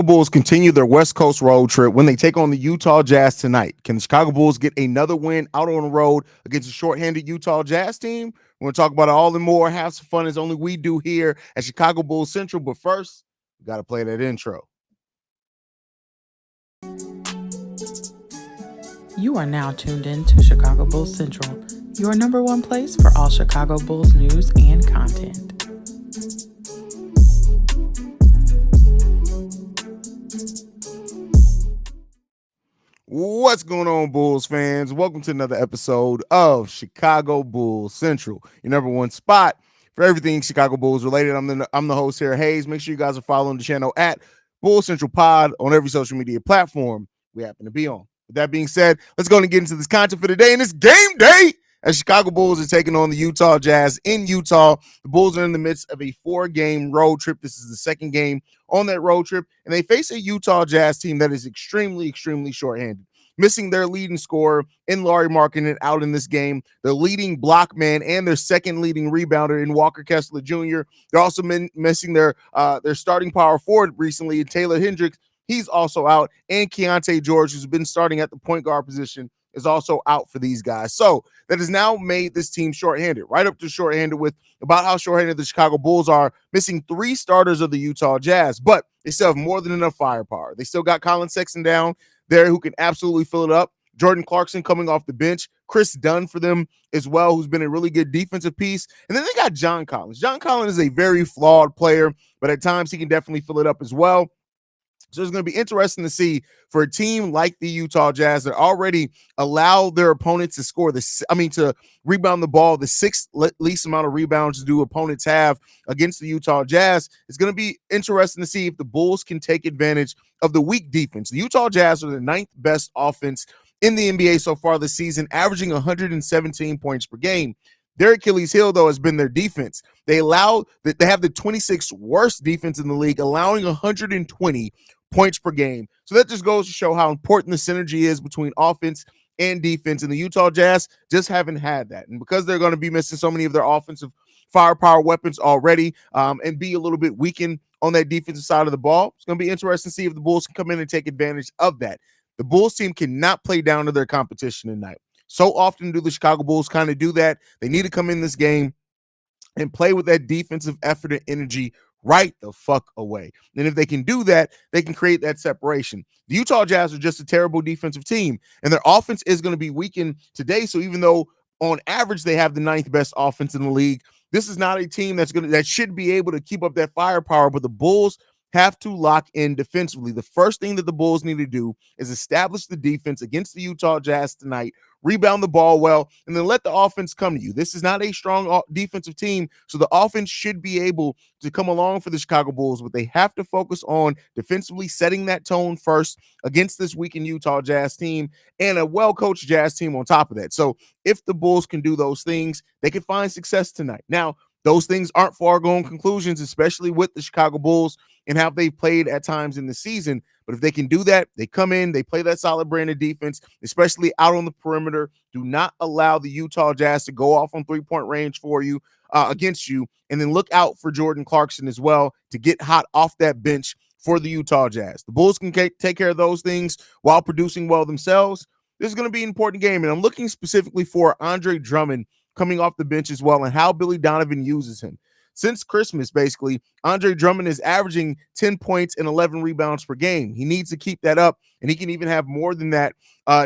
Bulls continue their West Coast road trip when they take on the Utah Jazz tonight. Can the Chicago Bulls get another win out on the road against a shorthanded Utah Jazz team? We're going to talk about it all and more. Have some fun as only we do here at Chicago Bulls Central. But first, we got to play that intro. You are now tuned in to Chicago Bulls Central, your number one place for all Chicago Bulls news and content. What's going on, Bulls fans? Welcome to another episode of Chicago Bulls Central, your number one spot for everything Chicago Bulls related. I'm the host here, Haize. Make sure you guys are following the channel at Bulls Central Pod on every social media platform we happen to be on. With that being said, let's go and get into this content for today. And it's game day as Chicago Bulls are taking on the Utah Jazz in Utah. The Bulls are in the midst of a 4-game road trip. This is the second game on that road trip, and they face a Utah Jazz team that is extremely shorthanded, missing their leading scorer in Lauri Markkanen out in this game, their leading block man and their second leading rebounder in Walker Kessler Jr. They're also missing their starting power forward recently, Taylor Hendricks. He's also out, and Keontae George, who's been starting at the point guard position, is also out for these guys. So that has now made this team shorthanded, right up to shorthanded with about how shorthanded the Chicago Bulls are, missing 3 starters of the Utah Jazz, but they still have more than enough firepower. They still got Colin Sexton down there who can absolutely fill it up. Jordan Clarkson coming off the bench. Chris Dunn for them as well, who's been a really good defensive piece. And then they got John Collins. John Collins is a very flawed player, but at times he can definitely fill it up as well. So it's going to be interesting to see for a team like the Utah Jazz that already allow their opponents to score to rebound the ball, the 6th least amount of rebounds do opponents have against the Utah Jazz. It's going to be interesting to see if the Bulls can take advantage of the weak defense. The Utah Jazz are the 9th best offense in the NBA so far this season, averaging 117 points per game. Their Achilles heel, though, has been their defense. They have the 26th worst defense in the league, allowing 120 points per game. So that just goes to show how important the synergy is between offense and defense. And the Utah Jazz just haven't had that. And because they're going to be missing so many of their offensive firepower weapons already and be a little bit weakened on that defensive side of the ball, it's going to be interesting to see if the Bulls can come in and take advantage of that. The Bulls team cannot play down to their competition tonight. So often do the Chicago Bulls kind of do that. They need to come in this game and play with that defensive effort and energy right the fuck away. And if they can do that, they can create that separation. The Utah Jazz are just a terrible defensive team, and their offense is going to be weakened today. So even though on average they have the 9th best offense in the league, this is not a team that should be able to keep up that firepower. But the Bulls have to lock in defensively. The first thing that the Bulls need to do is establish the defense against the Utah Jazz tonight, rebound the ball well, and then let the offense come to you. This is not a strong defensive team, so the offense should be able to come along for the Chicago Bulls, but they have to focus on defensively setting that tone first against this weakened Utah Jazz team and a well-coached Jazz team on top of that. So if the Bulls can do those things, they can find success tonight. Now, those things aren't far-going conclusions, especially with the Chicago Bulls and how they've played at times in the season. But if they can do that, they come in, they play that solid brand of defense, especially out on the perimeter. Do not allow the Utah Jazz to go off on three-point range for you, against you. And then look out for Jordan Clarkson as well to get hot off that bench for the Utah Jazz. The Bulls can take care of those things while producing well themselves. This is going to be an important game, and I'm looking specifically for Andre Drummond coming off the bench as well and how Billy Donovan uses him. Since Christmas, basically, Andre Drummond is averaging 10 points and 11 rebounds per game. He needs to keep that up, and he can even have more than that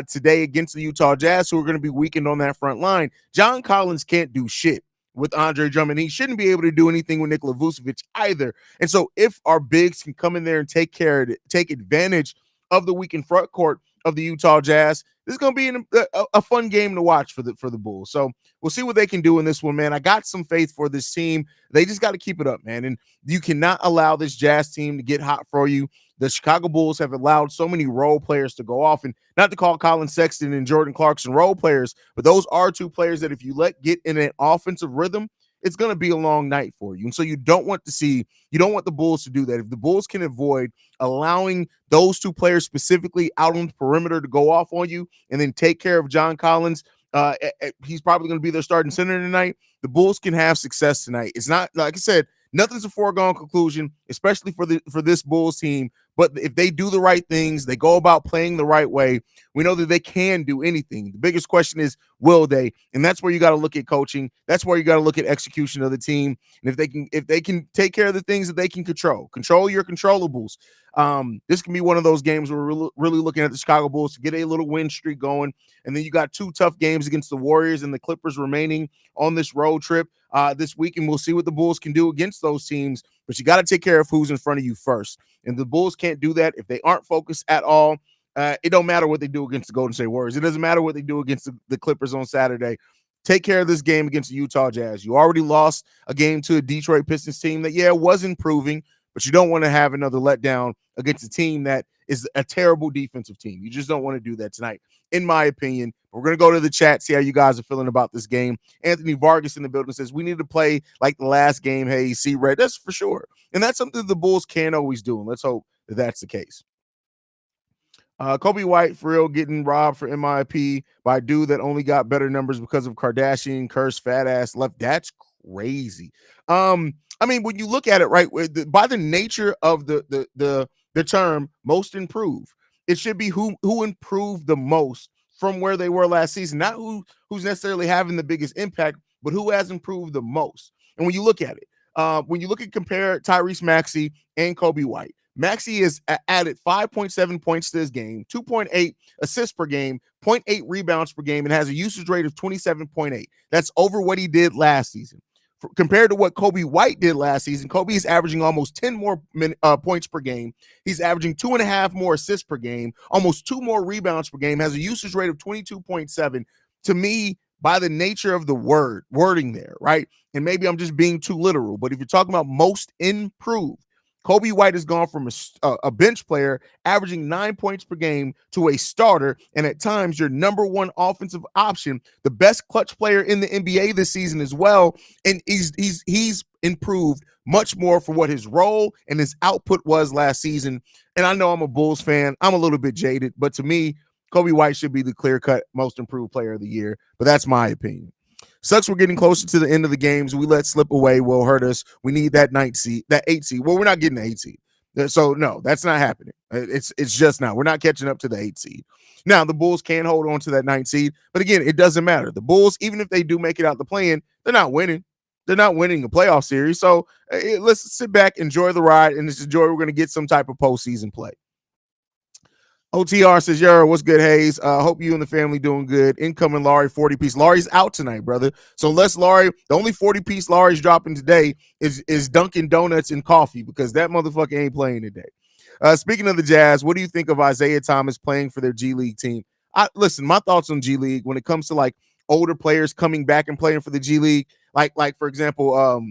today against the Utah Jazz, who are going to be weakened on that front line. John Collins can't do shit with Andre Drummond. He shouldn't be able to do anything with Nikola Vucevic either. And so if our bigs can come in there and take advantage of the weakened front court of the Utah Jazz, this is going to be a fun game to watch for the Bulls. So we'll see what they can do in this one, man. I got some faith for this team. They just got to keep it up, man. And you cannot allow this Jazz team to get hot for you. The Chicago Bulls have allowed so many role players to go off, and not to call Colin Sexton and Jordan Clarkson role players, but those are 2 players that if you let get in an offensive rhythm, it's going to be a long night for you. And so you don't want the Bulls to do that. If the Bulls can avoid allowing those 2 players specifically out on the perimeter to go off on you and then take care of John Collins, he's probably going to be their starting center tonight. The Bulls can have success tonight. It's not, like I said, nothing's a foregone conclusion, especially for this Bulls team, But if they do the right things, they go about playing the right way, we know that they can do anything. The biggest question is, will they? And that's where you got to look at coaching. That's where you got to look at execution of the team. And if they can take care of the things that they can control your controllables. This can be one of those games where we're really looking at the Chicago Bulls to get a little win streak going. And then you got 2 tough games against the Warriors and the Clippers remaining on this road trip this week. And we'll see what the Bulls can do against those teams. But you got to take care of who's in front of you first. And the Bulls can't do that if they aren't focused at all. It don't matter what they do against the Golden State Warriors. It doesn't matter what they do against the Clippers on Saturday. Take care of this game against the Utah Jazz. You already lost a game to a Detroit Pistons team that, was improving, but you don't want to have another letdown against a team that is a terrible defensive team. You just don't want to do that tonight, in my opinion. We're going to go to the chat, see how you guys are feeling about this game. Anthony Vargas in the building says, we need to play like the last game. Hey, see red. That's for sure. And that's something the Bulls can always do. And let's hope that that's the case. Kobe White, for real, getting robbed for MIP by a dude that only got better numbers because of Kardashian, cursed, fat ass left. That's crazy. I mean, when you look at it, right, by the nature of the term most improved, it should be who improved the most from where they were last season, not who's necessarily having the biggest impact, but who has improved the most. And when you look at it, compare Tyrese Maxey and Kobe White, Maxey has added 5.7 points to his game, 2.8 assists per game, 0.8 rebounds per game, and has a usage rate of 27.8. That's over what he did last season. Compared to what Kobe White did last season, Kobe is averaging almost 10 more points per game. He's averaging 2.5 more assists per game, almost 2 more rebounds per game, has a usage rate of 22.7. To me, by the nature of the wording there, right? And maybe I'm just being too literal, but if you're talking about most improved, Kobe White has gone from a bench player averaging 9 points per game to a starter, and at times your number one offensive option, the best clutch player in the NBA this season as well. And he's improved much more for what his role and his output was last season. And I know I'm a Bulls fan. I'm a little bit jaded, but to me, Kobe White should be the clear-cut most improved player of the year. But that's my opinion. Sucks we're getting closer to the end of the games. We let slip away will hurt us. We need that 8 seed. Well, we're not getting the 8 seed. So, no, that's not happening. It's just not. We're not catching up to the 8 seed. Now, the Bulls can hold on to that 9 seed. But, again, it doesn't matter. The Bulls, even if they do make it out the play-in, they're not winning. They're not winning a playoff series. So, let's sit back, enjoy the ride, and just enjoy we're going to get some type of postseason play. OTR says, yo, what's good, Haize? Hope you and the family doing good. Incoming Laurie 40-piece. Laurie's out tonight, brother. So unless Laurie, the only 40-piece Laurie's dropping today is Dunkin' Donuts and coffee because that motherfucker ain't playing today. Speaking of the Jazz, what do you think of Isaiah Thomas playing for their G League team? Listen, my thoughts on G League when it comes to like older players coming back and playing for the G League, like for example,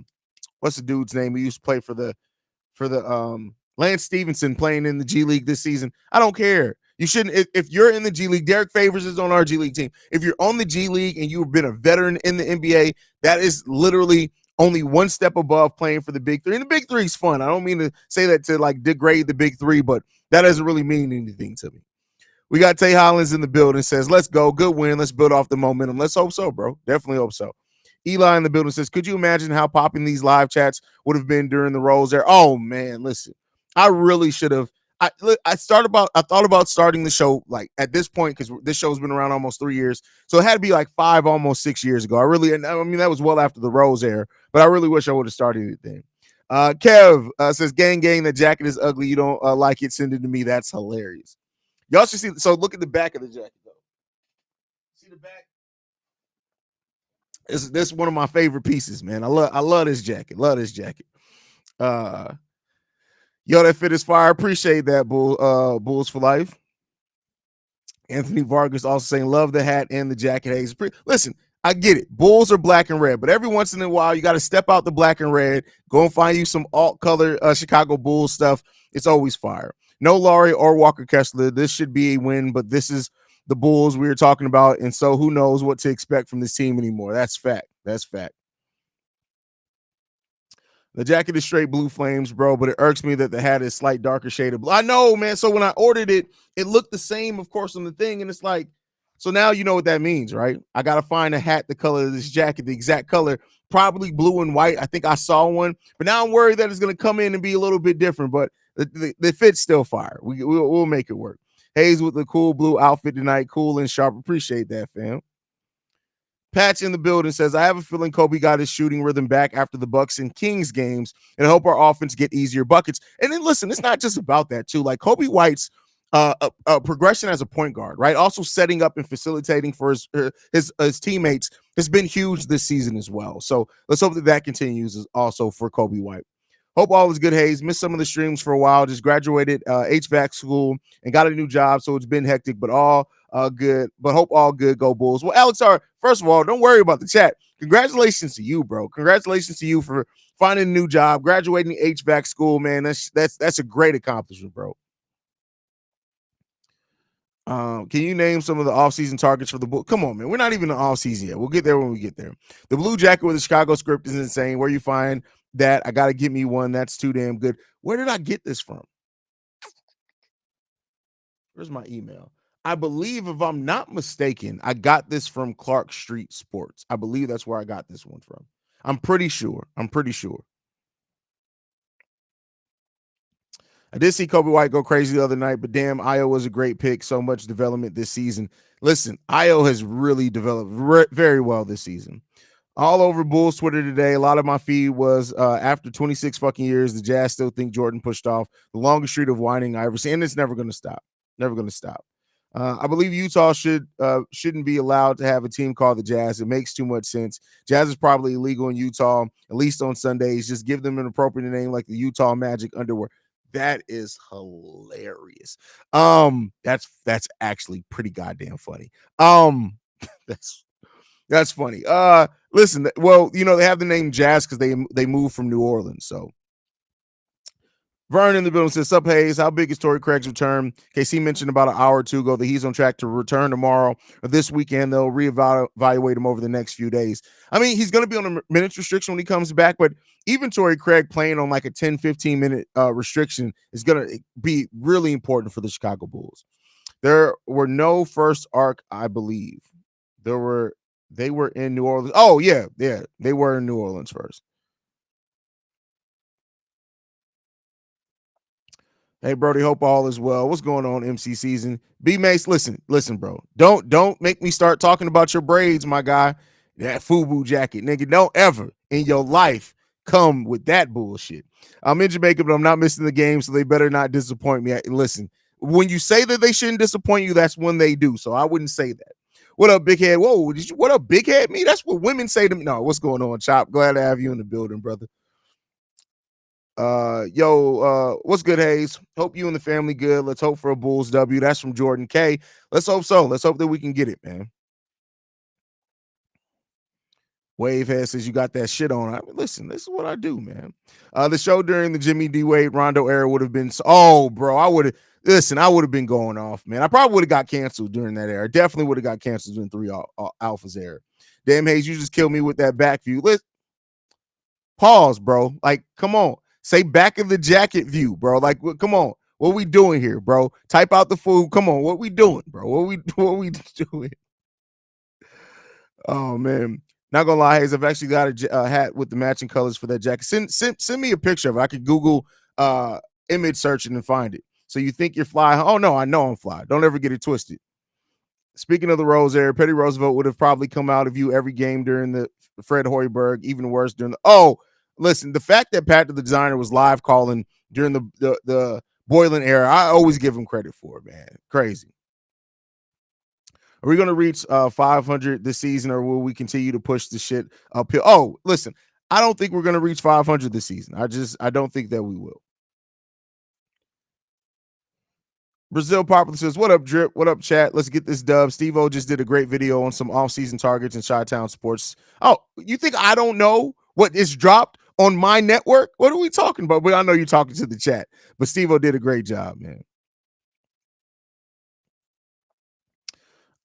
what's the dude's name who used to play for the Lance Stevenson playing in the G League this season. I don't care. You shouldn't. If you're in the G League, Derek Favors is on our G League team. If you're on the G League and you've been a veteran in the NBA, that is literally only one step above playing for the Big Three. And the Big Three is fun. I don't mean to say that to like degrade the Big Three, but that doesn't really mean anything to me. We got Tay Hollins in the building. Says, let's go. Good win. Let's build off the momentum. Let's hope so, bro. Definitely hope so. Eli in the building says, could you imagine how popping these live chats would have been during the Rose there? Oh, man, listen. I really should have. I thought about starting the show like at this point because this show's been around almost 3 years, so it had to be like 5, almost 6 years ago. I mean that was well after the Rose era, but I really wish I would have started it then. Kev says, "Gang, the jacket is ugly. You don't like it? Send it to me. That's hilarious. Y'all should see. So look at the back of the jacket though. See the back. This is one of my favorite pieces, man. I love this jacket. Love this jacket. Yo, that fit is fire. Appreciate that, Bulls for life. Anthony Vargas also saying, love the hat and the jacket. Haize. Listen, I get it. Bulls are black and red, but every once in a while, you got to step out the black and red, go and find you some alt color Chicago Bulls stuff. It's always fire. No Laurie or Walker Kessler. This should be a win, but this is the Bulls we were talking about, and so who knows what to expect from this team anymore. That's fact. That's fact. The jacket is straight blue flames, bro, but it irks me that the hat is slight darker shade of blue. I know, man. So when I ordered it, it looked the same, of course, on the thing. And it's like, so now you know what that means, right? I got to find a hat the color of this jacket, the exact color, probably blue and white. I think I saw one, but now I'm worried that it's going to come in and be a little bit different. But The fit's still fire. We'll make it work. Haize with the cool blue outfit tonight, cool and sharp. Appreciate that, fam. Patch in the building says, I have a feeling Kobe got his shooting rhythm back after the Bucks and Kings games, and I hope our offense get easier buckets. And then listen, it's not just about that too. Like Kobe White's progression as a point guard, right? Also setting up and facilitating for his teammates has been huge this season as well. So let's hope that continues also for Kobe White. Hope all is good, Haize. Missed some of the streams for a while. Just graduated HVAC school and got a new job, so it's been hectic, but all good. But hope all good. Go Bulls. Well, Alex R, first of all, don't worry about the chat. Congratulations to you, bro. Congratulations to you for finding a new job, graduating HVAC school, man. That's a great accomplishment, bro. Can you name some of the offseason targets for the Bulls? Come on, man. We're not even in the offseason yet. We'll get there when we get there. The blue jacket with the Chicago script is insane. Where you find that? I got to get me one. That's too damn good. Where did I get this from? Where's my email? I believe, if I'm not mistaken, I got this from Clark Street Sports. I believe that's where I got this one from. I'm pretty sure. I did see Kobe White go crazy the other night, but damn, Io was a great pick. So much development this season. Listen, Io has really developed very well this season. All over Bulls Twitter today. A lot of my feed was after 26 fucking years, the Jazz still think Jordan pushed off the longest streak of whining I ever seen, and it's never going to stop. Never going to stop. I believe Utah shouldn't be allowed to have a team called the Jazz. It makes too much sense. Jazz is probably illegal in Utah, at least on Sundays. Just give them an appropriate name like the Utah Magic Underwear. That is hilarious. That's actually pretty goddamn funny. That's funny. Listen, well, you know, they have the name Jazz because they moved from New Orleans. So Vern in the building says, Sup, Haize, how big is Torrey Craig's return? KC mentioned about an hour or two ago that he's on track to return tomorrow or this weekend. They'll reevaluate him over the next few days. I mean, he's going to be on a minutes restriction when he comes back, but even Torrey Craig playing on like a 10, 15-minute restriction is going to be really important for the Chicago Bulls. There were no first arc, I believe. They were in New Orleans. Oh, yeah. They were in New Orleans first. Hey, Brody, hope all is well. What's going on, MC season? B Mace, listen, bro. Don't make me start talking about your braids, my guy. That FUBU jacket, nigga. Don't ever in your life come with that bullshit. I'm in Jamaica, but I'm not missing the game, so they better not disappoint me. Listen, when you say that they shouldn't disappoint you, that's when they do. So I wouldn't say that. What up, big head? Whoa, what up, big head? Me? That's what women say to me. No, what's going on, Chop? Glad to have you in the building, brother. What's good, Haize? Hope you and the family good. Let's hope for a Bulls W. That's from Jordan K. Let's hope so. Let's hope that we can get it, man. Wavehead says you got that shit on. I mean, listen, this is what I do, man. The show during the Jimmy D Wade Rondo era would have been bro. I would have been going off, man. I probably would have got canceled during that era. Definitely would have got canceled during 3 Alphas era. Damn, Haize, you just killed me with that back view. Let's pause, bro. Like, come on. Say back of the jacket view, bro. Like, come on. What we doing here, bro? Type out the food. Come on. What we doing, bro? What we doing? Oh, man. Not gonna lie, Haize, I've actually got a hat with the matching colors for that jacket. Send me a picture of it. I could Google image search and find it. So you think you're fly? Oh, no, I know I'm fly. Don't ever get it twisted. Speaking of the Rose era, Petty Roosevelt would have probably come out of you every game during the Fred Hoiberg, even worse during the listen, the fact that Pat the designer was live calling during the Boylan era, I always give him credit for it, man. Crazy. Are we going to reach 500 this season, or will we continue to push the shit uphill? Oh, listen, I don't think we're going to reach 500 this season. I don't think that we will. Brazil Popular says, what up, Drip? What up, chat? Let's get this dub. Steve-O just did a great video on some off-season targets in Chi-Town sports. Oh, you think I don't know what is dropped on my network? What are we talking about? But I know you're talking to the chat. But Steve-O did a great job, man.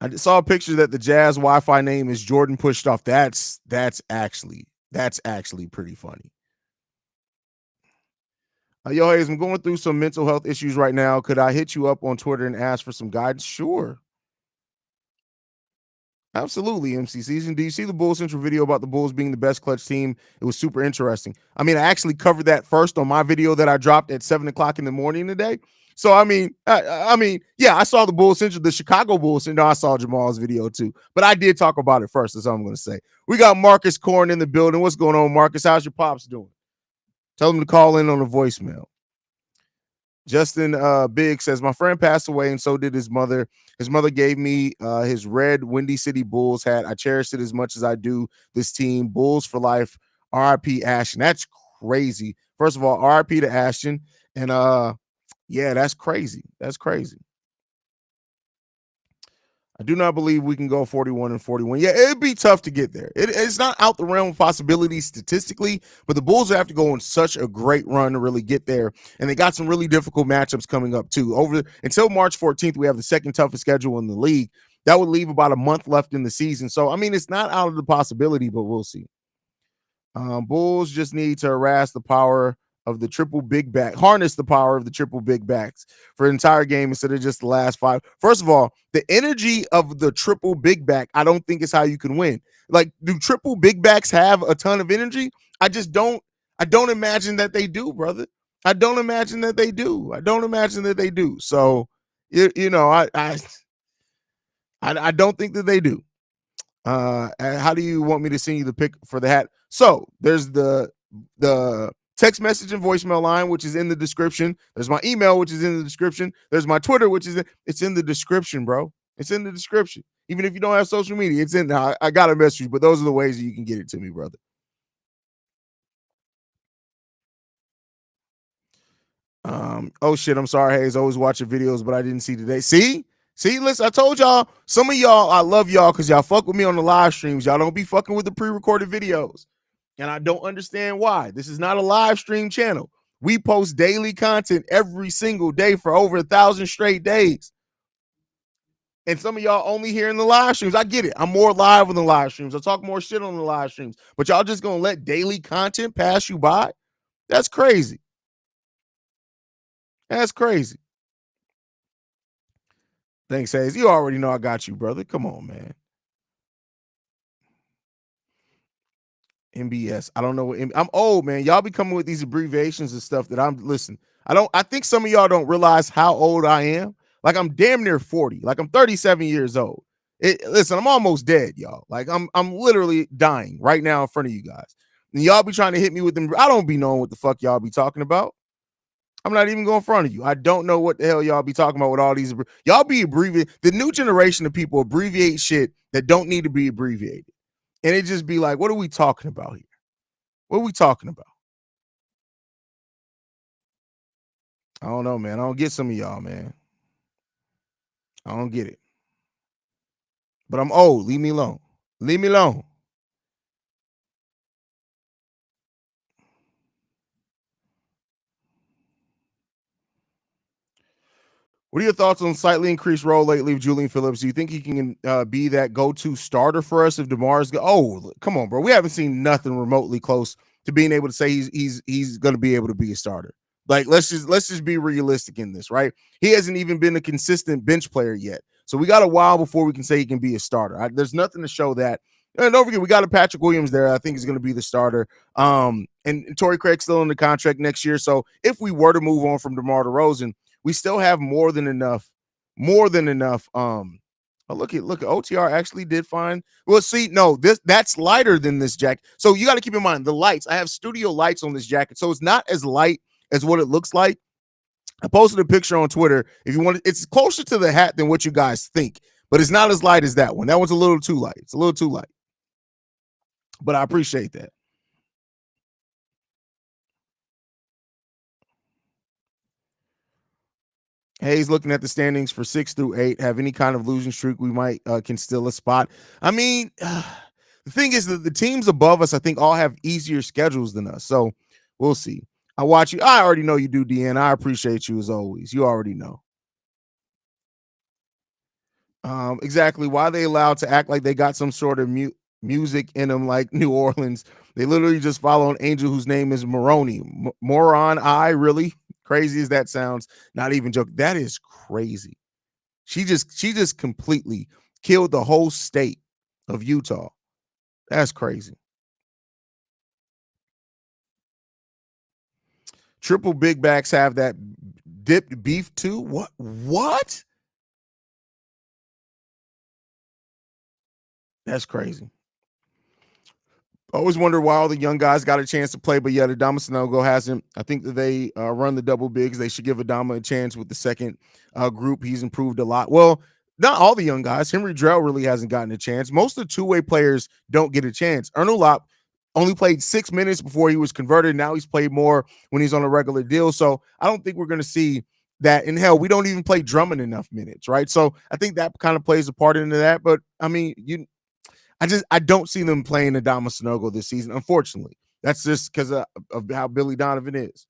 I saw a picture that the Jazz Wi-Fi name is Jordan pushed off. That's actually pretty funny. Yo, Haize, I'm going through some mental health issues right now. Could I hit you up on Twitter and ask for some guidance? Sure. Absolutely, MC Season. Do you see the Bulls Central video about the Bulls being the best clutch team? It was super interesting. I mean, I actually covered that first on my video that I dropped at 7 o'clock in the morning today. So I mean, yeah, I saw the Bulls Central, the Chicago Bulls, and no, I saw Jamal's video too. But I did talk about it first. That's all I'm going to say. We got Marcus Corn in the building. What's going on, Marcus? How's your pops doing? Tell them to call in on the voicemail. Justin Big says, my friend passed away and so did his mother. His mother gave me his red Windy City Bulls hat. I cherish it as much as I do this team. Bulls for life. RIP Ashton. That's crazy. First of all, RIP to Ashton. And yeah, that's crazy. That's crazy. I do not believe we can go 41-41. Yeah, it'd be tough to get there. It's not out the realm of possibility statistically, but the Bulls have to go on such a great run to really get there. And they got some really difficult matchups coming up too. Until March 14th, we have the second toughest schedule in the league. That would leave about a month left in the season. So, I mean, it's not out of the possibility, but we'll see. Bulls just need to harass the power of the triple big back, harness the power of the triple big backs for an entire game instead of just the last five. First of all, the energy of the triple big back, I don't think is how you can win. Like, do triple big backs have a ton of energy? I don't imagine that they do, brother. I don't imagine that they do. So, I don't think that they do. How do you want me to send you the pic for the hat? So there's the text message and voicemail line, which is in the description. There's my email, which is in the description. There's my Twitter, which is it's in the description, bro. It's in the description. Even if you don't have social media, it's in there. I got a message, but those are the ways that you can get it to me, brother. Oh shit, I'm sorry, Haize. Always watching videos, but I didn't see today. See, listen, I told y'all, some of y'all, I love y'all because y'all fuck with me on the live streams. Y'all don't be fucking with the pre-recorded videos. And I don't understand why. This is not a live stream channel. We post daily content every single day for over 1,000 straight days. And some of y'all only here in the live streams. I get it. I'm more live on the live streams. I talk more shit on the live streams. But y'all just going to let daily content pass you by? That's crazy. That's crazy. Thanks, Haize. You already know I got you, brother. Come on, man. MBS. I don't know what I'm old, man. Y'all be coming with these abbreviations and stuff that I think some of y'all don't realize how old I am. Like, I'm damn near 40. Like, I'm 37 years old. Listen, I'm almost dead, y'all. Like, I'm literally dying right now in front of you guys. And y'all be trying to hit me with them. I don't be knowing what the fuck y'all be talking about. I'm not even going in front of you. I don't know what the hell y'all be talking about with all these. Y'all be abbreviating. The new generation of people abbreviate shit that don't need to be abbreviated. And it just be like, what are we talking about here? What are we talking about? I don't know, man. I don't get some of y'all, man. I don't get it. But I'm old. Leave me alone. Leave me alone. What are your thoughts on slightly increased role lately of Julian Phillips? Do you think he can be that go-to starter for us if DeMar's Oh, come on, bro. We haven't seen nothing remotely close to being able to say he's going to be able to be a starter. Like, let's just be realistic in this, right? He hasn't even been a consistent bench player yet. So we got a while before we can say he can be a starter. There's nothing to show that. And don't forget, we got a Patrick Williams there. I think he's going to be the starter. And Torrey Craig's still in the contract next year. So if we were to move on from DeMar DeRozan, we still have more than enough. Look at OTR actually did fine. Well, see, no, that's lighter than this jacket. So you got to keep in mind the lights. I have studio lights on this jacket, so it's not as light as what it looks like. I posted a picture on Twitter. If you want, it's closer to the hat than what you guys think, but it's not as light as that one. That one's a little too light. It's a little too light, but I appreciate that. Haize looking at the standings for 6 through 8. Have any kind of losing streak we might can steal a spot. I mean, the thing is that the teams above us, I think, all have easier schedules than us. So we'll see. I watch you. I already know you do, DN. I appreciate you as always. You already know. Exactly. Why are they allowed to act like they got some sort of music in them like New Orleans? They literally just follow an angel whose name is Moroni. Moron, really? Crazy as that sounds, not even joke. That is crazy. She just completely killed the whole state of Utah. That's crazy. Triple big backs have that dipped beef too. What? That's crazy. I always wonder why all the young guys got a chance to play, but yet Adama Sanogo hasn't. I think that they run the double bigs. They should give Adama a chance with the second group. He's improved a lot. Well, not all the young guys. Henry Drell really hasn't gotten a chance. Most of the two-way players don't get a chance. Ernulop only played 6 minutes before he was converted. Now he's played more when he's on a regular deal. So I don't think we're going to see that. And hell, we don't even play Drummond enough minutes, right? So I think that kind of plays a part into that. But I mean, I don't see them playing Adama Sanogo this season. Unfortunately, that's just because of how Billy Donovan is.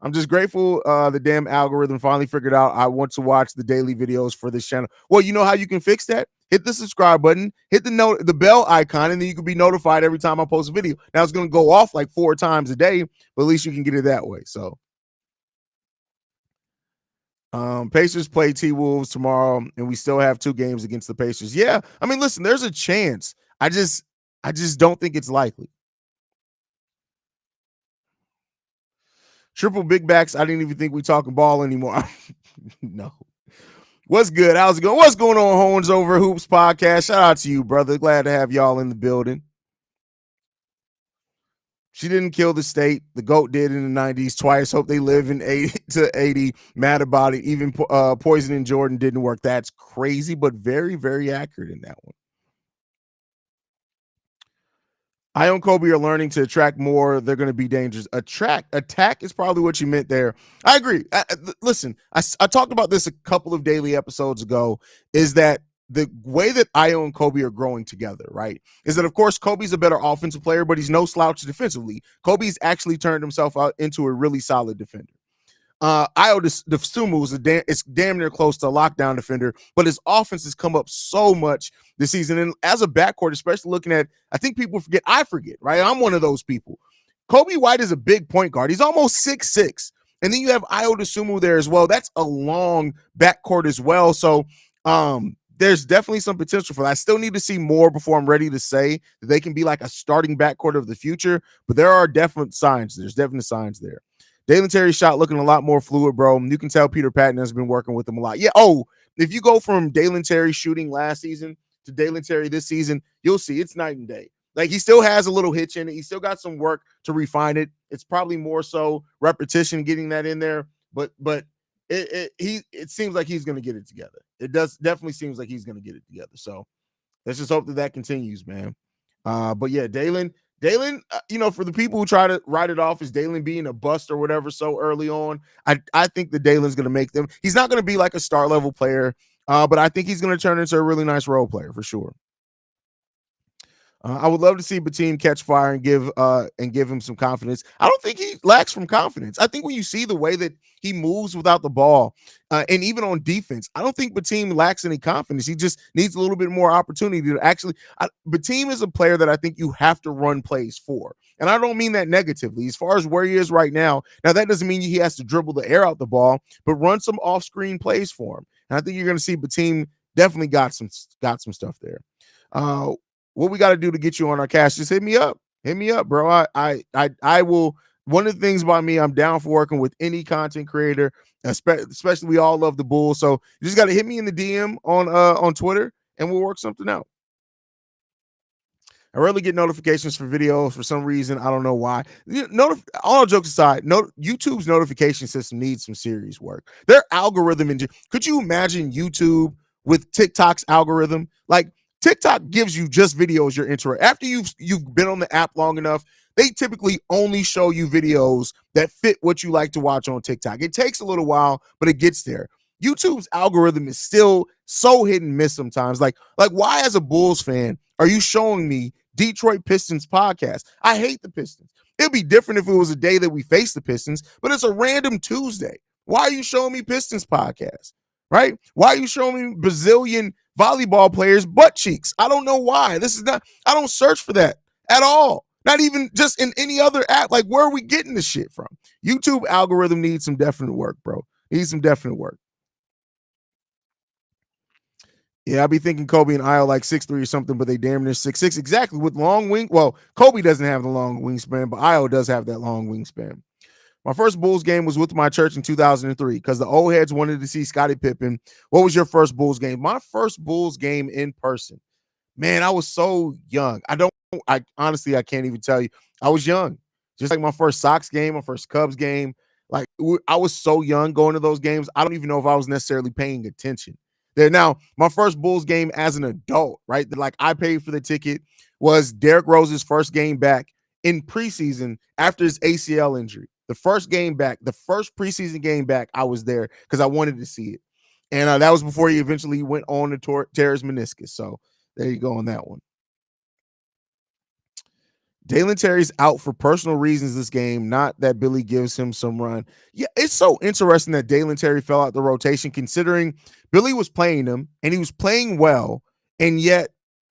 I'm just grateful the damn algorithm finally figured out I want to watch the daily videos for this channel. Well, you know how you can fix that? Hit the subscribe button, hit the bell icon, and then you can be notified every time I post a video. Now it's going to go off like 4 times a day, but at least you can get it that way. So Pacers play T-Wolves tomorrow, and we still have 2 games against the Pacers. Yeah, I mean, listen, there's a chance. I just don't think it's likely. Triple big backs. I didn't even think we talking ball anymore. No. What's good? How's it going? What's going on, Horns Over Hoops podcast? Shout out to you, brother. Glad to have y'all in the building. She didn't kill the state. The GOAT did in the 90s twice. Hope they live in 80 to 80. Mad about it. Even poisoning Jordan didn't work. That's crazy, but very, very accurate in that one. Ayo and Kobe are learning to attract more. They're going to be dangerous. Attack is probably what you meant there. I agree. Listen, I talked about this a couple of daily episodes ago, is that the way that Ayo and Kobe are growing together, right, is that, of course, Kobe's a better offensive player, but he's no slouch defensively. Kobe's actually turned himself out into a really solid defender. Ayo Dosunmu is damn near close to a lockdown defender, but his offense has come up so much this season. And as a backcourt, especially looking at, I think people forget, I forget, right? I'm one of those people. Kobe White is a big point guard. He's almost 6'6". And then you have Ayo Dosunmu there as well. That's a long backcourt as well. So there's definitely some potential for that. I still need to see more before I'm ready to say that they can be like a starting backcourt of the future, but there are definite signs. There's definite signs there. Dalen Terry's shot looking a lot more fluid, bro. You can tell Peter Patton has been working with him a lot. Yeah. Oh, if you go from Dalen Terry shooting last season to Dalen Terry this season, you'll see it's night and day. Like, he still has a little hitch in it. He still got some work to refine it. It's probably more so repetition getting that in there. But it seems like he's going to get it together. It definitely seems like he's going to get it together. So let's just hope that continues, man. But yeah, Dalen, for the people who try to write it off as Dalen being a bust or whatever so early on, I think that Dalen's going to make them. He's not going to be like a star level player, but I think he's going to turn into a really nice role player for sure. I would love to see Batum catch fire and give him some confidence. I don't think he lacks from confidence. I think when you see the way that he moves without the ball, and even on defense, I don't think Batum lacks any confidence. He just needs a little bit more opportunity to actually. Batum is a player that I think you have to run plays for, and I don't mean that negatively. As far as where he is right now, that doesn't mean he has to dribble the air out the ball, but run some off-screen plays for him. And I think you're going to see Batum definitely got some stuff there. What we got to do to get you on our cast, just hit me up, bro. I will. One of the things about me, I'm down for working with any content creator, especially we all love the Bulls. So you just got to hit me in the DM on Twitter and we'll work something out. I rarely get notifications for videos for some reason. I don't know why. All jokes aside, YouTube's notification system needs some serious work. Their algorithm, could you imagine YouTube with TikTok's algorithm? Like, TikTok gives you just videos you're interested. After you've been on the app long enough, they typically only show you videos that fit what you like to watch on TikTok. It takes a little while, but it gets there. YouTube's algorithm is still so hit and miss sometimes. Like why, as a Bulls fan, are you showing me Detroit Pistons podcast? I hate the Pistons. It'd be different if it was a day that we face the Pistons, but it's a random Tuesday. Why are you showing me Pistons podcast? Right? Why are you showing me Brazilian volleyball players' butt cheeks? I don't know why. I don't search for that at all. Not even just in any other app. Like, where are we getting this shit from? YouTube algorithm needs some definite work, bro. Needs some definite work. Yeah, I'd be thinking Kobe and Io like 6'3" or something, but they damn near 6'6". Exactly, with long wing. Well, Kobe doesn't have the long wingspan, but Io does have that long wingspan. My first Bulls game was with my church in 2003 because the old heads wanted to see Scottie Pippen. What was your first Bulls game? My first Bulls game in person. Man, I was so young. I honestly, I can't even tell you. I was young. Just like my first Sox game, my first Cubs game. Like I was so young going to those games. I don't even know if I was necessarily paying attention. There now, my first Bulls game as an adult, right? Like I paid for the ticket was Derrick Rose's first game back in preseason after his ACL injury. The first game back, the first preseason game back, I was there because I wanted to see it. And that was before he eventually went on to tear his meniscus. So there you go on that one. Dalen Terry's out for personal reasons this game, not that Billy gives him some run. Yeah, it's so interesting that Dalen Terry fell out the rotation considering Billy was playing him and he was playing well, and yet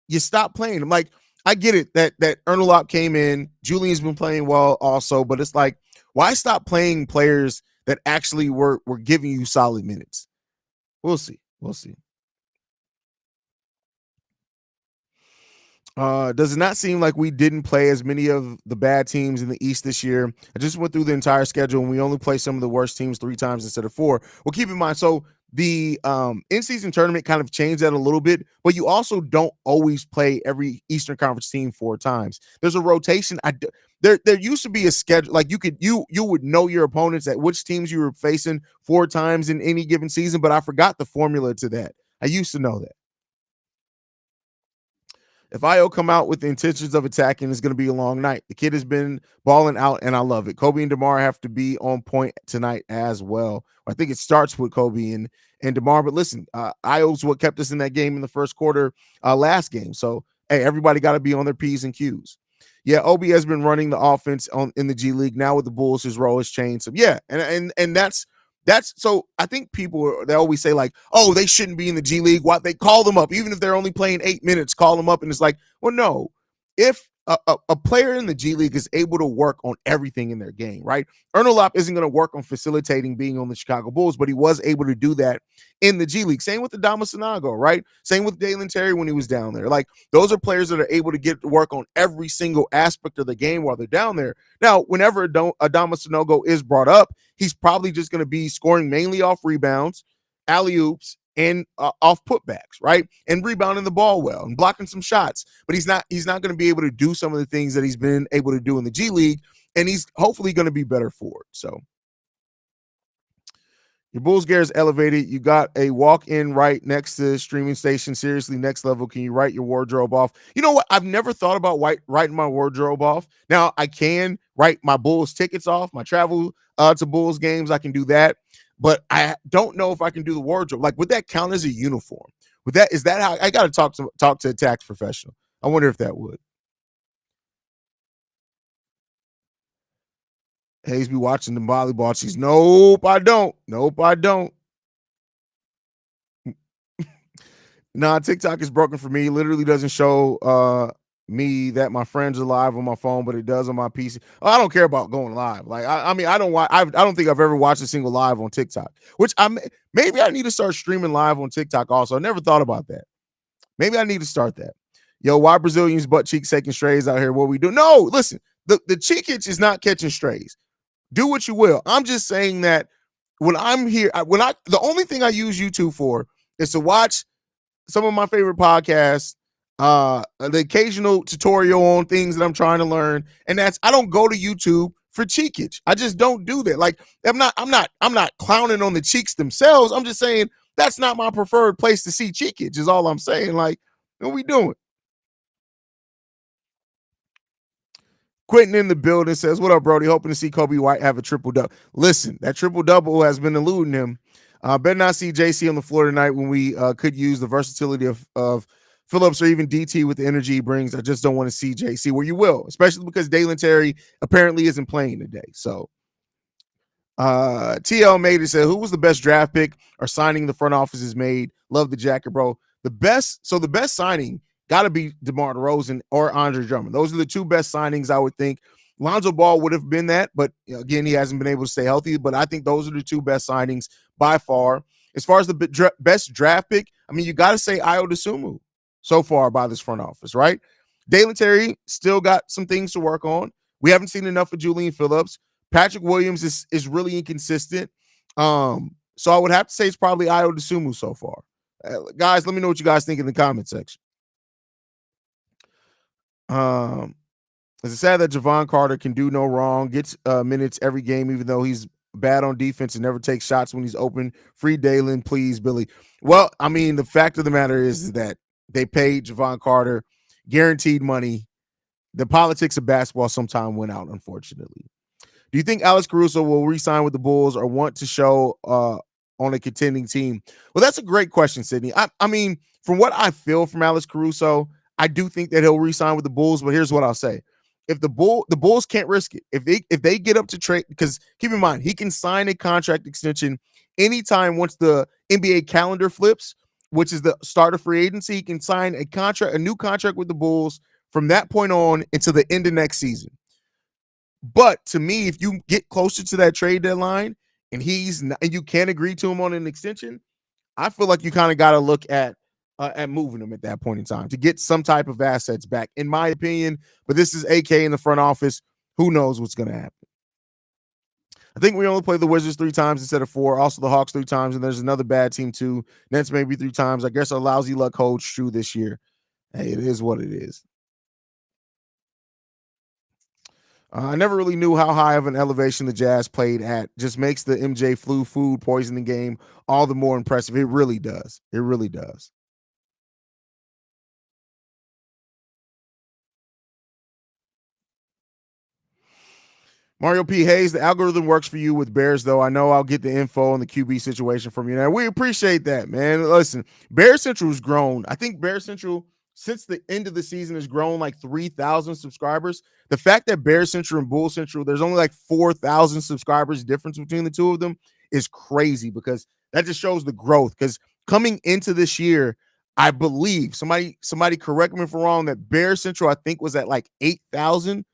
you stop playing him. Like, I get it that Ernolop came in, Julian's been playing well also, but it's like, why stop playing players that actually were giving you solid minutes? We'll see. We'll see. Does it not seem like we didn't play as many of the bad teams in the East this year? I just went through the entire schedule and we only play some of the worst teams 3 times instead of 4. Well, keep in mind, so the in-season tournament kind of changed that a little bit, but you also don't always play every Eastern Conference team 4 times. There's a rotation. There used to be a schedule, like you would know your opponents at which teams you were facing 4 times in any given season, but I forgot the formula to that. I used to know that. If Io come out with the intentions of attacking, it's going to be a long night. The kid has been balling out, and I love it. Kobe and DeMar have to be on point tonight as well. I think it starts with Kobe and DeMar. But listen, Io's what kept us in that game in the first quarter last game. So, hey, everybody got to be on their P's and Q's. Yeah, Obi has been running the offense in the G League. Now with the Bulls, his role has changed. So, yeah, and that's so I think people, they always say like, oh, they shouldn't be in the G League. Why they call them up, even if they're only playing 8 minutes, call them up. And it's like, well, no, if a player in the G League is able to work on everything in their game, right? Ernolop isn't going to work on facilitating being on the Chicago Bulls, but he was able to do that in the G League. Same with the Sinago, right? Same with Dalen Terry when he was down there. Like, those are players that are able to get to work on every single aspect of the game while they're down there. Now, whenever Adama Sinogo is brought up, he's probably just going to be scoring mainly off rebounds, alley-oops, and off putbacks, right? And rebounding the ball well and blocking some shots. But he's not going to be able to do some of the things that he's been able to do in the G League, and he's hopefully going to be better for it. So your Bulls gear is elevated. You got a walk-in right next to the streaming station. Seriously, next level. Can you write your wardrobe off? You know what? I've never thought about writing my wardrobe off. Now, I can write my Bulls tickets off, my travel to Bulls games. I can do that. But I don't know if I can do the wardrobe. Like, would that count as a uniform? Is that how I got to talk to a tax professional? I wonder if that would. Haize be watching the volleyball. She's nope, I don't. Nope, I don't. Nah, TikTok is broken for me. It literally doesn't show me that my friends are live on my phone, but it does on my PC. Oh, I don't care about going live. Like I mean, I don't think I've ever watched a single live on TikTok. Which maybe I need to start streaming live on TikTok. Also, I never thought about that. Maybe I need to start that. Yo, why Brazilians butt cheeks taking strays out here? What we do? No, listen. The cheek itch is not catching strays. Do what you will. I'm just saying that when I'm here, the only thing I use YouTube for is to watch some of my favorite podcasts, the occasional tutorial on things that I'm trying to learn, and I don't go to YouTube for cheekage. I just don't do that. Like, I'm not clowning on the cheeks themselves. I'm just saying that's not my preferred place to see cheekage. Is all I'm saying. Like, what we doing? Quentin in the building says, "What up, Brody? Hoping to see Kobe White have a triple double." Listen, that triple double has been eluding him. Better not see JC on the floor tonight when we could use the versatility of Phillips or even DT with the energy he brings. I just don't want to see JC where you will, especially because Dalen Terry apparently isn't playing today. So TL made it, said, who was the best draft pick or signing the front office has made? Love the jacket, bro. The best signing got to be DeMar DeRozan or Andre Drummond. Those are the 2 best signings, I would think. Lonzo Ball would have been that, but again, he hasn't been able to stay healthy. But I think those are the 2 best signings by far. As far as the best draft pick, I mean, you got to say Io DeSumo so far by this front office, right? Dalen Terry still got some things to work on. We haven't seen enough of Julian Phillips. Patrick Williams is really inconsistent. So I would have to say it's probably Io DeSumo so far. Guys, let me know what you guys think in the comment section. It's sad that Javon Carter can do no wrong, gets minutes every game, even though he's bad on defense and never takes shots when he's open. Free Dalen, please, Billy. Well, I mean, the fact of the matter is that they paid Javon Carter guaranteed money. The politics of basketball sometime went out, unfortunately. Do you think Alex Caruso will re-sign with the Bulls or want to show on a contending team? Well, that's a great question, Sydney. I mean, from what I feel from Alex Caruso, I do think that he'll re-sign with the Bulls, but here's what I'll say. If the Bulls can't risk it, if they get up to trade, because keep in mind, he can sign a contract extension anytime once the NBA calendar flips, which is the start of free agency. He can sign a new contract with the Bulls from that point on until the end of next season. But to me, if you get closer to that trade deadline and you can't agree to him on an extension, I feel like you kind of got to look at moving him at that point in time to get some type of assets back, in my opinion. But this is AK in the front office. Who knows what's going to happen? I think we only play the Wizards 3 times instead of 4. Also the Hawks 3 times, and there's another bad team too. Nets maybe 3 times. I guess our lousy luck holds true this year. Hey, it is what it is. I never really knew how high of an elevation the Jazz played at. Just makes the MJ flu food poisoning game all the more impressive. It really does. It really does. Mario P. Haize, the algorithm works for you with Bears, though. I know I'll get the info on the QB situation from you. Now, we appreciate that, man. Listen, Bear Central has grown. I think Bear Central, since the end of the season, has grown like 3,000 subscribers. The fact that Bear Central and Bull Central, there's only like 4,000 subscribers difference between the two of them is crazy, because that just shows the growth. Because coming into this year, I believe, somebody correct me if I'm wrong, that Bear Central, I think, was at like 8,000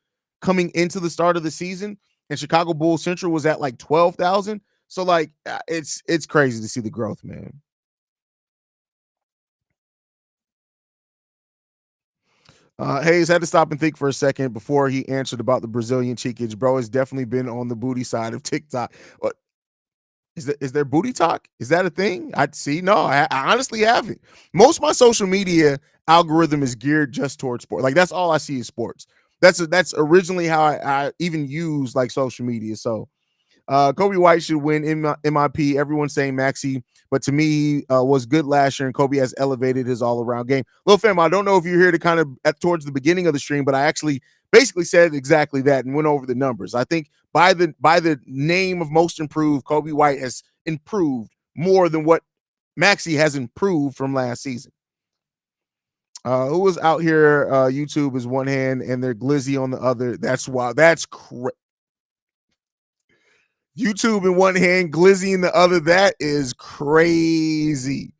coming into the start of the season, and Chicago Bulls Central was at like 12,000. So like, it's crazy to see the growth, man. Haize had to stop and think for a second before he answered about the Brazilian cheekage. Bro has definitely been on the booty side of TikTok. What is there booty talk? Is that a thing? I see. No, I honestly haven't. Most of my social media algorithm is geared just towards sport. Like, that's all I see is sports. That's originally how I even use like social media. So Kobe White should win MIP. Everyone's saying Maxey, but to me, he was good last year, and Kobe has elevated his all-around game. Lil Fam, I don't know if you're here to kind of towards the beginning of the stream, but I actually basically said exactly that and went over the numbers. I think by the name of most improved, Kobe White has improved more than what Maxey has improved from last season. Who was out here? YouTube is one hand and they're glizzy on the other. That's why. That's YouTube in one hand, glizzy in the other. That is crazy.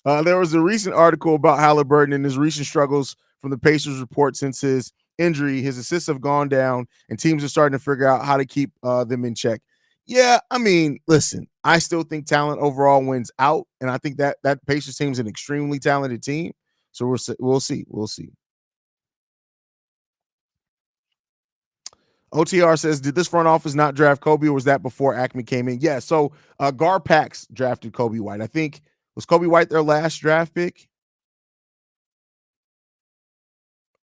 There was a recent article about Halliburton and his recent struggles from the Pacers report. Since his injury, his assists have gone down, and teams are starting to figure out how to keep them in check. Yeah, I mean, listen, I still think talent overall wins out, and I think that Pacers team is an extremely talented team. So we'll see. OTR says, did this front office not draft Kobe, or was that before Acme came in? Yeah, so Gar Pax drafted Kobe White. I think, was Kobe White their last draft pick?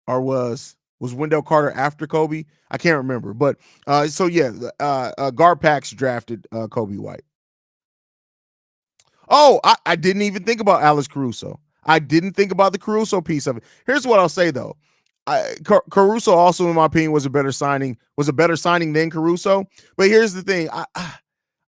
Or was Wendell Carter after Kobe? I can't remember. But so yeah, Gar Pax drafted Kobe White. Oh, I didn't even think about Alex Caruso. I didn't think about the Caruso piece of it. Here's what I'll say though. Caruso also, in my opinion, was a better signing than Caruso. But here's the thing.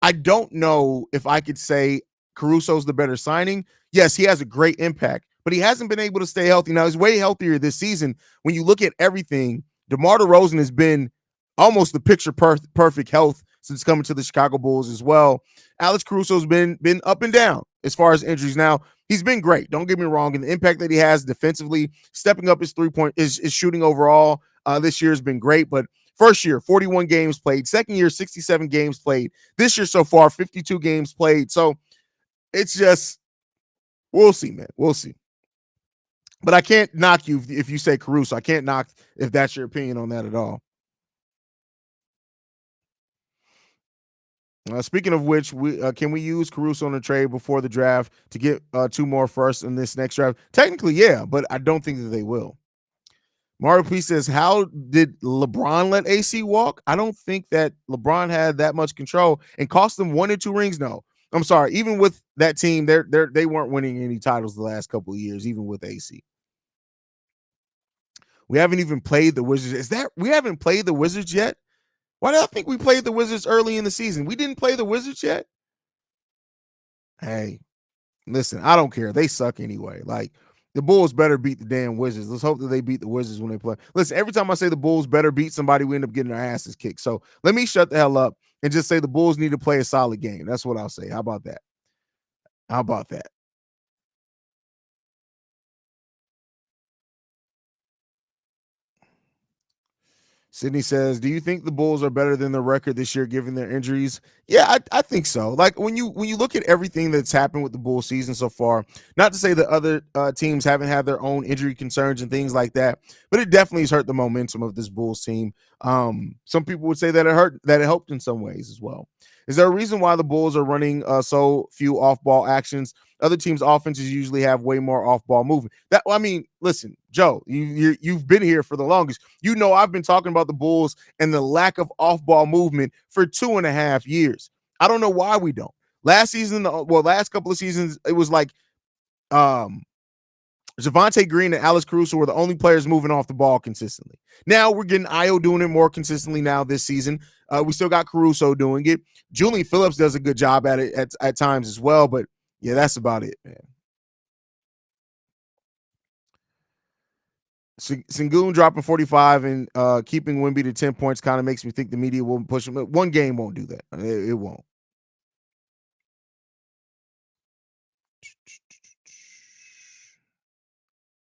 I don't know if I could say Caruso's the better signing. Yes, he has a great impact, but he hasn't been able to stay healthy. Now, he's way healthier this season. When you look at everything, DeMar DeRozan has been almost the picture perfect health since coming to the Chicago Bulls as well. Alex Caruso's been up and down as far as injuries. Now, he's been great. Don't get me wrong. And the impact that he has defensively, stepping up his 3-point, is shooting overall this year has been great. But first year, 41 games played. Second year, 67 games played. This year so far, 52 games played. So It's just we'll see, man. We'll see. But I can't knock you if you say Caruso. I can't knock if that's your opinion on that at all. Speaking of which, we can we use Caruso on a trade before the draft to get two more firsts in this next draft? Technically, yeah, but I don't think that they will. Mario P says, "How did LeBron let AC walk? I don't think that LeBron had that much control and cost them 1 or 2 rings. No, I'm sorry. Even with that team, they weren't winning any titles the last couple of years, even with AC. We haven't even played the Wizards. Is that we haven't played the Wizards yet? Why do I think we played the Wizards early in the season? We didn't play the Wizards yet. Hey, listen, I don't care. They suck anyway. Like the Bulls better beat the damn Wizards. Let's hope that they beat the Wizards when they play. Listen, every time I say the Bulls better beat somebody, we end up getting our asses kicked. So let me shut the hell up and just say the Bulls need to play a solid game. That's what I'll say. How about that? How about that? Sydney says, "Do you think the Bulls are better than their record this year, given their injuries?" Yeah, I think so. Like when you look at everything that's happened with the Bulls season so far, not to say that other teams haven't had their own injury concerns and things like that, but it definitely has hurt the momentum of this Bulls team. Some people would say that it helped in some ways as well. Is there a reason why the Bulls are running so few off-ball actions? Other teams' offenses usually have way more off-ball movement. That I mean, listen, Joe, you've been here for the longest. You know, I've been talking about the Bulls and the lack of off-ball movement for 2.5 years. I don't know why we don't. Last couple of seasons, it was like um Javonte Green and Alex Caruso were the only players moving off the ball consistently. Now we're getting Io doing it more consistently now this season. We still got Caruso doing it. Julian Phillips does a good job at it at times as well, but yeah, that's about it, man. Sengun dropping 45 and keeping Wemby to 10 points kind of makes me think the media won't push him. One game won't do that. It won't.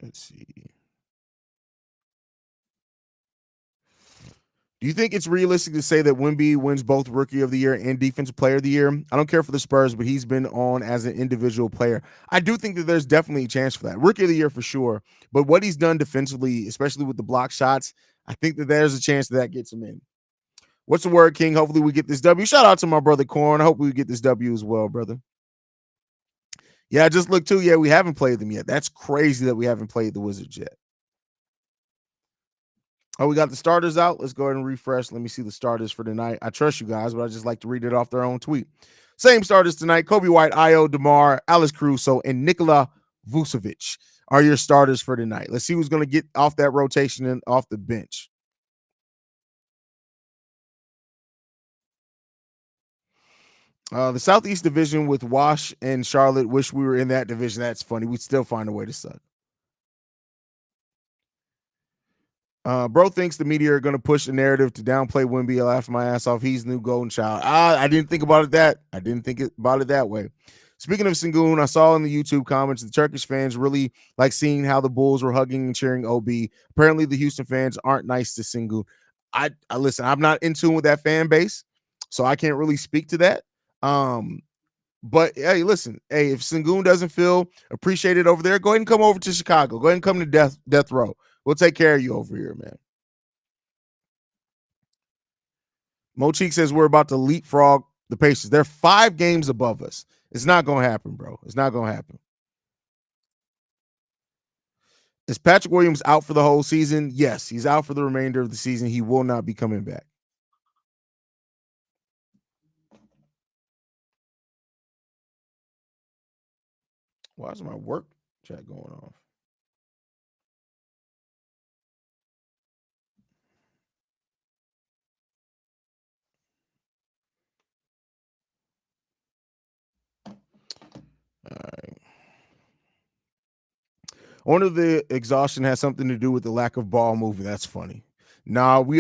Let's see. Do you think it's realistic to say that Wemby wins both Rookie of the Year and Defensive Player of the Year? I don't care for the Spurs, but he's been on as an individual player. I do think that there's definitely a chance for that. Rookie of the Year for sure, but what he's done defensively, especially with the block shots, I think that there's a chance that gets him in. What's the word, King? Hopefully we get this W. Shout out to my brother Corn. I hope we get this W as well, brother. Yeah, I just looked too. Yeah, we haven't played them yet. That's crazy that we haven't played the Wizards yet. Oh, we got the starters out. Let's go ahead and refresh. Let me see the starters for tonight. I trust you guys, but I just like to read it off their own tweet. Same starters tonight. Kobe White, Io, DeMar, Alex Caruso, and Nikola Vucevic are your starters for tonight. Let's see who's going to get off that rotation and off the bench. The Southeast Division with Wash and Charlotte. Wish we were in that division. That's funny. We'd still find a way to suck. Bro thinks the media are going to push the narrative to downplay Wemby. I laugh my ass off. He's the new golden child. I didn't think about it I didn't think about it that way. Speaking of Sengun, I saw in the YouTube comments the Turkish fans really like seeing how the Bulls were hugging and cheering OB. Apparently, the Houston fans aren't nice to Sengun. I listen. I'm not in tune with that fan base, so I can't really speak to that. But hey, listen. Hey, if Sengun doesn't feel appreciated over there, go ahead and come over to Chicago. Go ahead and come to death row. We'll take care of you over here, man. Mocheek says we're about to leapfrog the Pacers. They're 5 games above us. It's not going to happen, bro. It's not going to happen. Is Patrick Williams out for the whole season? Yes, he's out for the remainder of the season. He will not be coming back. Why is my work chat going off? All right. I wonder if the exhaustion has something to do with the lack of ball movement. That's funny. Nah, we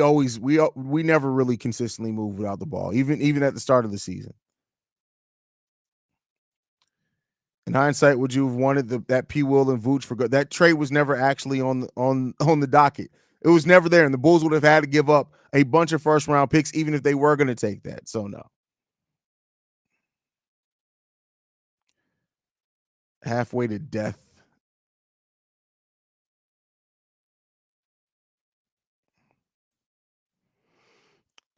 never really consistently move without the ball, even at the start of the season. In hindsight, would you have wanted that P. Will and Vooch for good? That trade was never actually on the docket. It was never there, and the Bulls would have had to give up a bunch of first round picks, even if they were going to take that. So no. Halfway to death.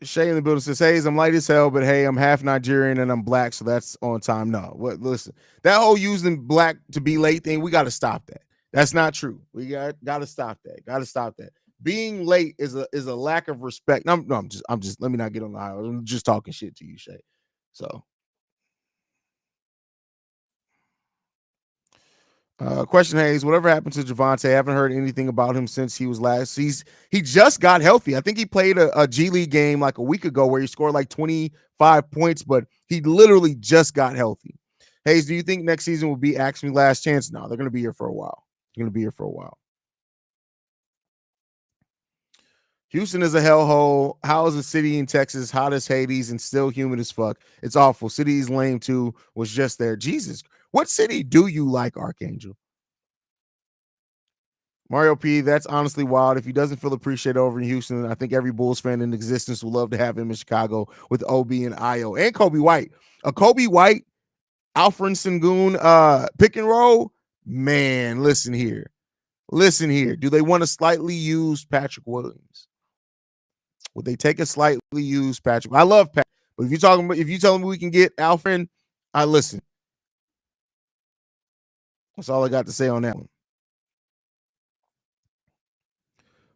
Shay in the building says, Haize, I'm light as hell, but hey, I'm half Nigerian and I'm black, so that's on time. No, what? Listen, that whole using black to be late thing, we got to stop that. That's not true. We got to stop that. Got to stop that. Being late is a lack of respect. No, I'm just. Let me not get on the high. I'm just talking shit to you, Shay. So, question, Haize, whatever happened to Javante? I haven't heard anything about him since he was last. He just got healthy. I think he played a G League game like a week ago where he scored like 25 points, but he literally just got healthy. Haize, do you think next season will be Axme last chance? No, they're going to be here for a while. They're going to be here for a while. Houston is a hellhole. How is a city in Texas hot as Hades and still humid as fuck? It's awful. City's lame too. Was just there. Jesus, what city do you like, Archangel? Mario P, that's honestly wild. If he doesn't feel appreciated over in Houston, I think every Bulls fan in existence would love to have him in Chicago with OB and Io and Kobe White. A Kobe White, Alfred Sengun pick and roll. Man, listen here. Listen here. Do they want to slightly use Patrick Williams? Would they take a slightly used Patrick? I love Patrick, but if you tell me we can get Alfred, I listen. That's all I got to say on that one.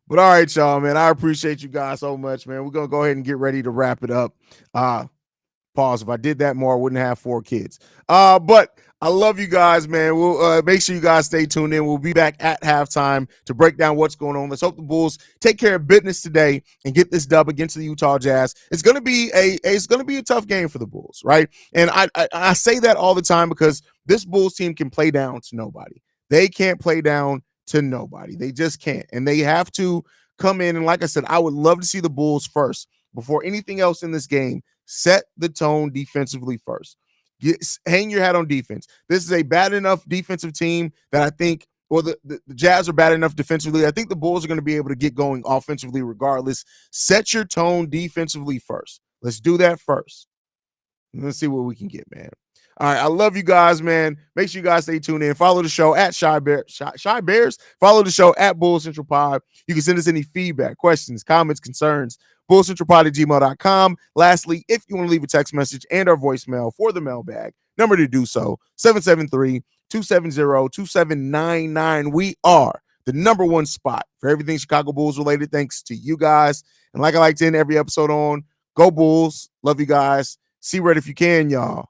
But all right, y'all, man. I appreciate you guys so much, man. We're gonna go ahead and get ready to wrap it up. Pause. If I did that more, I wouldn't have 4 kids. But I love you guys, man. We'll make sure you guys stay tuned in. We'll be back at halftime to break down what's going on. Let's hope the Bulls take care of business today and get this dub against the Utah Jazz. It's gonna be a tough game for the Bulls, right? And I say that all the time because this Bulls team can play down to nobody. They can't play down to nobody. They just can't. And they have to come in. And like I said, I would love to see the Bulls first before anything else in this game. Set the tone defensively first. Hang your hat on defense. This is a bad enough defensive team that I think, or the Jazz are bad enough defensively. I think the Bulls are going to be able to get going offensively regardless. Set your tone defensively first. Let's do that first. Let's see what we can get, man. All right, I love you guys, man. Make sure you guys stay tuned in. Follow the show at Shy Bears. Follow the show at Bull Central Pod. You can send us any feedback, questions, comments, concerns. BullCentralPod@gmail.com. Lastly, if you want to leave a text message and our voicemail for the mailbag, number to do so, 773-270-2799. We are the number one spot for everything Chicago Bulls related, thanks to you guys. And like I like to end every episode on, go Bulls. Love you guys. See red if you can, y'all.